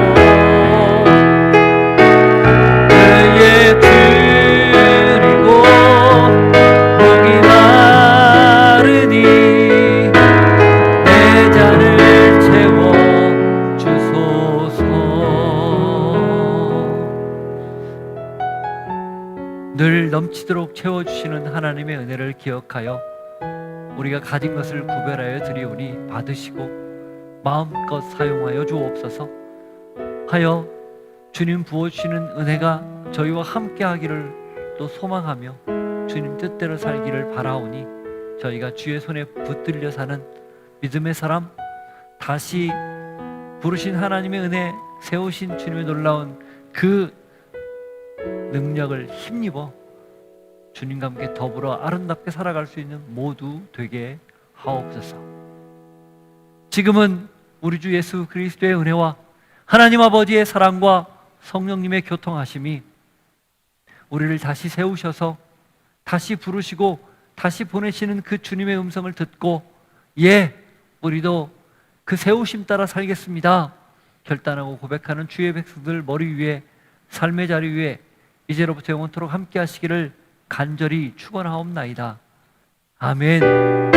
그의 줄이고 목이 마르니 내 잔을 채워 주소서. 늘 넘치도록 채워주시는 하나님의 은혜를 기억하여 우리가 가진 것을 구별하여 드리오니 받으시고 마음껏 사용하여 주옵소서. 하여 주님 부어주시는 은혜가 저희와 함께 하기를 또 소망하며 주님 뜻대로 살기를 바라오니 저희가 주의 손에 붙들려 사는 믿음의 사람, 다시 부르신 하나님의 은혜, 세우신 주님의 놀라운 그 능력을 힘입어 주님과 함께 더불어 아름답게 살아갈 수 있는 모두 되게 하옵소서. 지금은 우리 주 예수 그리스도의 은혜와 하나님 아버지의 사랑과 성령님의 교통하심이 우리를 다시 세우셔서 다시 부르시고 다시 보내시는 그 주님의 음성을 듣고, 예, 우리도 그 세우심 따라 살겠습니다 결단하고 고백하는 주의 백성들 머리 위에, 삶의 자리 위에 이제로부터 영원토록 함께 하시기를 간절히 축원하옵나이다. 아멘.